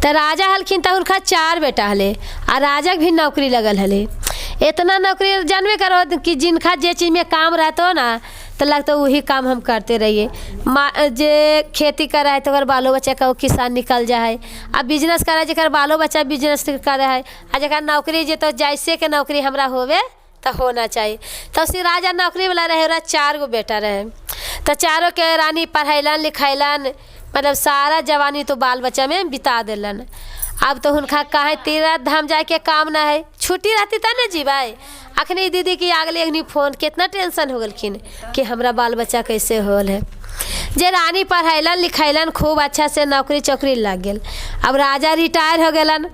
तो राजा हलखिन तो उनका 4 बेटा हले आ राजा के भी नौकरी लगल हले। इतना नौकरी जानबे करो कि जिनका जे चीज़ में काम रहता हो ना तो लगता है वही काम हम करते रहिए। जे खेती कर रहा है तो अगर बालो बच्चा का वो किसान निकल जा है। अब बिजनेस कर रहा है जर बालो बच्चा बिजनेस कर रहा है आ जर नौकरी जे तो जैसे के नौकरी हमरा होवे तो होना चाहिए। तो उसी राजा नौकरी वाला रहे और 4 गो बेटा रहे। तो चारों के रानी पढ़ैलन लिखैलन मतलब सारा जवानी तो बाल बच्चा में बिता दिलन। अब तो उनका कहाँ तीर्थ धाम जाए के काम ना है, छुट्टी रहती था ना जी भाई। अखनी दीदी की आगले अखनी फोन कितना टेंशन हो गलखिन कि हमरा बाल बच्चा कैसे होल है। जे रानी पढ़ैलन लिखैलन खूब अच्छा से नौकरी चौकरी लग गल। अब राजा रिटायर हो गलन।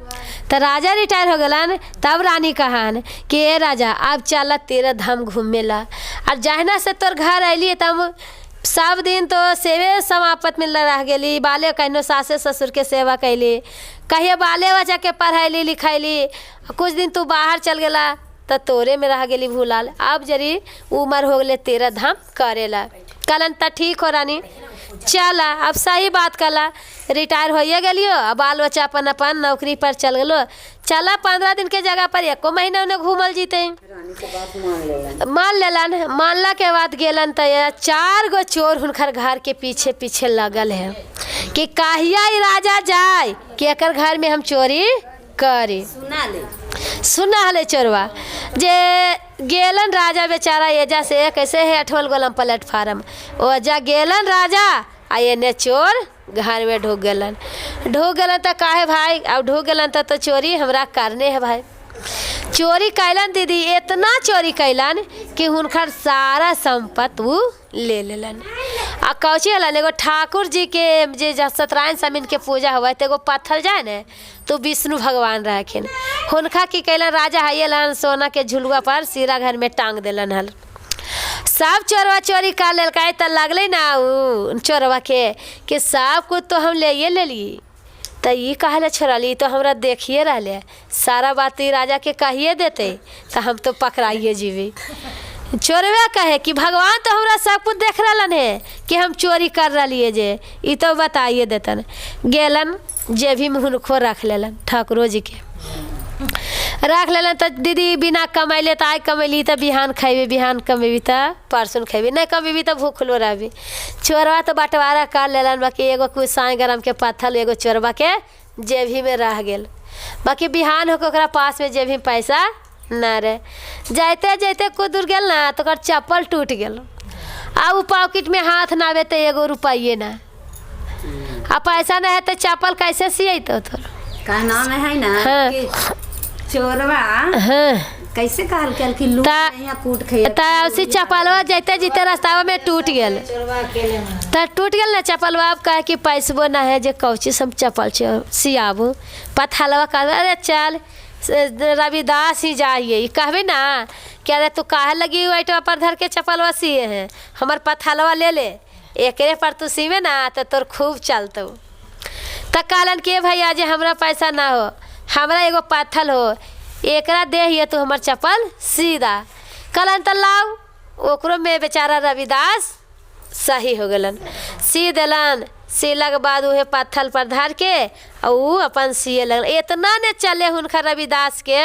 तो राजा रिटायर हो गलन तब रानी कहन कि ए राजा अब चल तीर्थ धाम घूमेला। और जहना से तोर घर अली तब सब दिन तो सेवे समापत में रह गली। बाले कहनो सासे ससुर के सेवा कैली, कहिए बाले बच्चा के पढ़ैली लिखैली। कुछ दिन तू बाहर चल गला तो तोरे में रह गली भूलाल। अब जरी उम्र हो गले तीर्थ धाम करेला। कलन त ठीक हो रानी चला। अब सही बात कला रिटायर होइए गलियो। अब बाल बच्चा अपन अपन नौकरी पर चल गलो। चला 15 दिन के जगह पर 1 महीना उन्हें घूमल जीते मान लेलन। मानला के बाद गेलन तो 4 गो चोर हुनकर घर के पीछे पीछे लगल है कि कहिया राजा जाए कि एकर घर में हम चोरी करी। सुना हले चोरवा जे गेलन राजा बेचारा एजा से कैसे है 8 गोलम प्लेटफार्म ओजा गेलन राजा आ एने चोर घर में ढुक गलन तो काहे भाई अब ढुक गलन तो चोरी हमरा करने है भाई। चोरी कैलन दीदी इतना चोरी कैलन कि हुनकर सारा संपत्ति वो ले लेलन। आ कौची हलन एगो ठाकुर जी के जे सत्यनारायण स्वामी के पूजा हुआ तो एगो पत्थर जाए न तो विष्णु भगवान रहखिन। हुनका की कैलन राजा हयलन सोना के झुलुआ पर सिरा घर में टांग देलन हल। सब चोरवा चोरी कर लेल तो लगले ना उ चोरवा के कि सब कुछ तो हम ले ली तो ये कहले छोड़ली तो हमरा देखिए रहले सारा बात राजा के कहिए देते तो हम तो पकड़ाइए जीवी। चोरवा कहे कि भगवान तो हमरा सब कुछ देख रहलन है कि हम चोरी कर रहिए जे ये तो बताइए देतन। गेलन जेबी में हुनको रख लेलन ठाकुरो जी के रख लेलन। तो दीदी बिना कमैले तो आइ कमैली तो बिहान खेबी बिहान कमेबी तो परसुन खेबी नहीं कमेबी तो भूखलो रहबी। चोरवा तो बंटवारा कर लेलन बाकी एगो कुछ 100 ग्राम के पत्थर एगो चोरवा के जेबी में रह गेल। बाकी बिहान होकर ओकरा पास में जेबी में पैसा ना रहे। जाते जाते कुछ दूर गेल ना तो चप्पल टूट गेल। अब उ पॉकेट में हाथ ना आवे तो 1 रुपये ना आ पैसा ना है तो चप्पल कैसे सियतो तोर का नाम है ना हाँ। कि चोरवा हाँ कैसे कहल के कि लूट या कूट खे उसी चप्पलवा जाते जीते रास्ता में टूट गेल तो टूट गेल ना चप्पलवा। अब कहे कि पैसबो ना है जे कौची सब चप्पल सियाबू पथलवा कह अरे चल रविदास ही जाइए कहबे ना कि अरे तू काहे लगी वेटवा पर धर के चप्पलवा सिए हैं हमार पथलवा ले ले एकरे पर तू सीवे ना तो तोर खूब चलतो। तो कहलन के भैया जे हमरा पैसा ना हो हमरा एगो पत्थल हो एकरा दे हिए तू हमार चप्पल सीधा। कहलन तो लाओ ओकरो में बेचारा रविदास सही हो गलन सी देलन। सीला के बाद उहे पत्थल पर धर के और उ अपन सिए लगल। इतना ने चले हुनकर रविदास के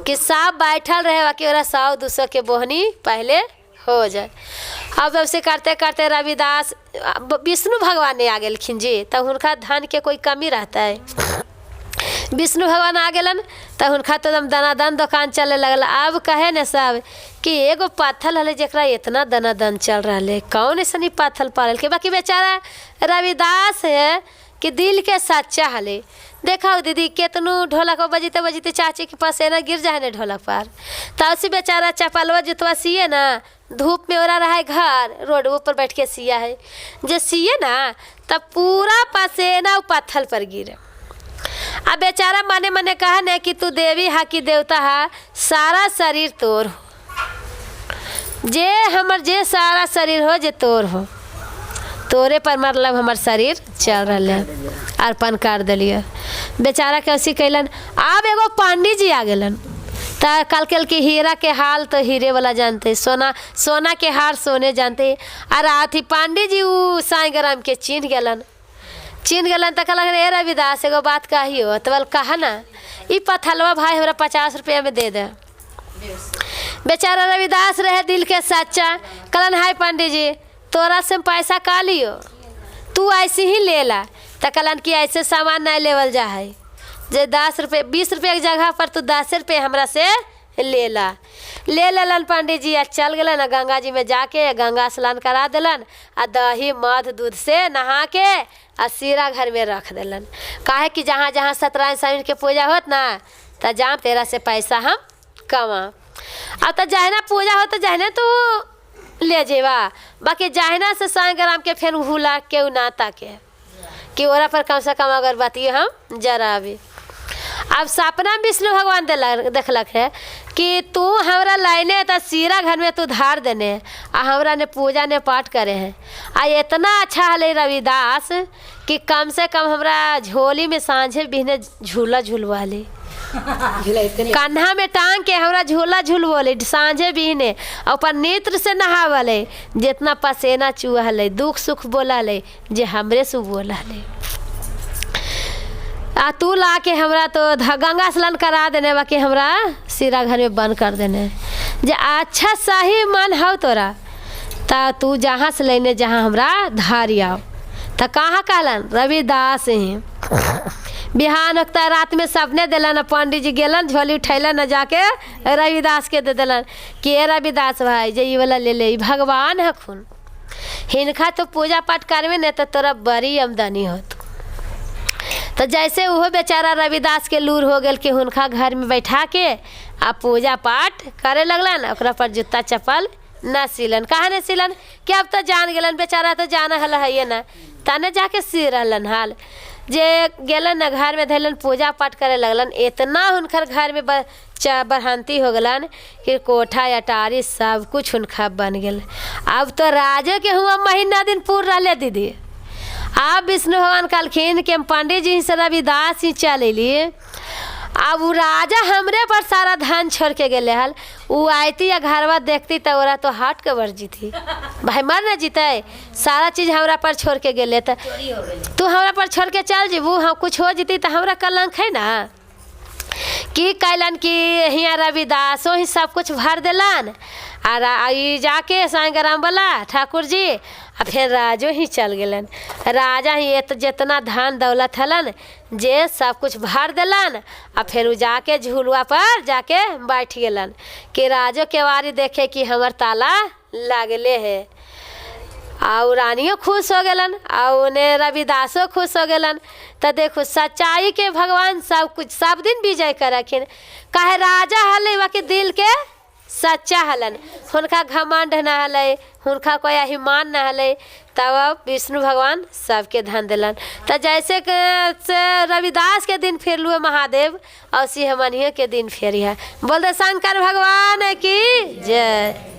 कि सब बैठल रहे बाकी 100-200 के बोहनी पहले हो जाए। अब से करते करते रविदास विष्णु भगवान ने आ गेलखिन जी तो हुनका धन के कोई कमी रहता है। विष्णु भगवान आ गेलन तो हुनका तो एकदम दनादन दुकान चले लगल। अब कहे न सब कि एगो पत्थल हले जरा इतना दनादन चल रहा है कौन ऐसा नहीं पत्थल पाल के। बाकी बेचारा रविदास है कि दिल के सच्चा हले। देखा दीदी कितनू ढोलक बजीते बजीते चाची के पास ना गिर जाए ना ढोलक पर तो उसी बेचारा चप्पलवा जुतवा सिए ना धूप में ओरा रहा है घर रोड पर बैठ के सिया है जो सिए ना तब पूरा पसेना पत्थल पर गिरे। अब बेचारा मने मने कहा न कि तू देवी हा कि देवता हा सारा शरीर तोर हो जे हमर जे सारा शरीर हो जे तोर हो तोरे पर मतलब हमार शरीर चल रहा है अर्पण कर दिलिए। बेचारा कैसी कैलन। अब एगो पंडित जी आ गलन तो कल के हीरा के हाल तो हीरे वाला जानते सोना के हार सोने जानते। और आथी पंडित जी उ 100 ग्राम के चिन्ह गलन चिन्ह गलन त कहलन ए रविदास एगो बात कहियो तो बोल कहा ना ई पथलवा भाई हमरा 50 रुपया में दे दे। बेचारा रविदास रहे दिल के सच्चा, कहलन हाय पंडित जी तोरा से पैसा का लियो, तू ऐसे ही ले ला। तो कहलन कि ऐसे सामान नहीं लेवल जा है, जे 10 रुपये 20 रुपये की जगह पर तू 10 रुपये हमरा से ले ला। ले लेलन पंडित जी, चल गलन गंगा जी में जाके गंगा स्नान करा दिलन आ दही मध दूध से नहा के आ सीरा घर में रख दिलन। काहे कि जहाँ जहाँ सत्यनारायण स्वामी के पूजा होत ना तो जहाँ तेरा से पैसा हम कमा। अब तो जहना पूजा हो तो जहने तू ले जेवा, बाकी जहना से 100 ग्राम के फिर भूला के ना ताके कि ओरा पर कम से कम अगरबत्ती हम जराबी। अब सपना में विष्णु भगवान देखलक है कि तू हमरा लाइने तो सीरा घर में तू धार देने आ हमरा ने पूजा ने पाठ करे हैं। आ इतना अच्छा हले रविदास कि कम से कम हमरा झोली में सांझे बिहने झूला झूलवा ले, कान्हा में टांग के हमरा झूला झूलवले सांझे बिहने और नेत्र से नहावले, जितना पसेना चुहले दुख सुख बोला ले जे हमरे से बोला ले। आ तू ला के हमरा तो गंगा स्नान करा देने बाकी हमरा सीरा घर में बंद कर देने। जे अच्छा सही मन हो तोरा ता तू जहाँ से लेने जहाँ हमरा धारी आओ। तो कहाँ कहलन रविदास ही बिहान होता रात में सपने दिलन, पंडित जी गेलन झोली उठैलन न जाके रविदास के दे दिलन कि ए रविदास भाई जे ये वाला ले ले, भगवान हखुन हिनका तो पूजा पाठ करवे नहीं तो तोरा बड़ी आमदनी होत। तो जैसे वो बेचारा रविदास के लूर हो गल कि हुनका घर में बैठा के आ पूजा पाठ करे लगलन, ओकरा पर जूता चप्पल न सिलन। कहाँ न सिलन कि अब तो जान गलन, बेचारा तो जाना हल है ना, तने जाके सी रहलन हाल। जे गेलन न घर में धैलन पूजा पाठ करे लगलन, इतना हुनकर घर में बढ़ंती हो गलन कि कोठा अटारी सब कुछ हुनका बन गल। अब तो राजे के हुआ महीना दिन पूर रहे दीदी। अब विष्णु भगवान कहलखिन कि हम पंडित जी से रविदास ही चलेली, अब वो राजा हमरे पर सारा धन छोड़ के गए हल। वो आती या घरवा देखती तो ओरा तो हट के बढ़ जीती, भाई मर न जीते, सारा चीज़ हमरा पर छोड़ के गए तो तू हमरा पर छोड़ के चल जीबू, हम कुछ हो जीती तो हमरा कलंक है ना। कि कैलन कि यहाँ रविदासो ही सब कुछ भर दिलन और जाके साईं बोला ठाकुर जी आ फिर राजो ही चल गलन। राजा ही जितना धन दौलत हलन जे सब कुछ भर दिलन आ फिर जाके झूलुआ पर जाके बैठ गलन कि राजो केवारी देखे कि हमर ताला लागले है। और रानियों खुश हो गलन और उन्हें रविदासो खुश हो गलन। तो देखो सच्चाई के भगवान सब कुछ सब दिन विजय करखिन। कहे राजा हले बाकी दिल के सच्चा हलन, हुनका घमंड न हले, हुनका कोई अभिमान न हले, तब विष्णु भगवान सबके धन दिलन। तो जैसे रविदास के दिन फिर लुए महादेव और हमनियों के दिन फेरी है। बोल दे शंकर भगवान की जय।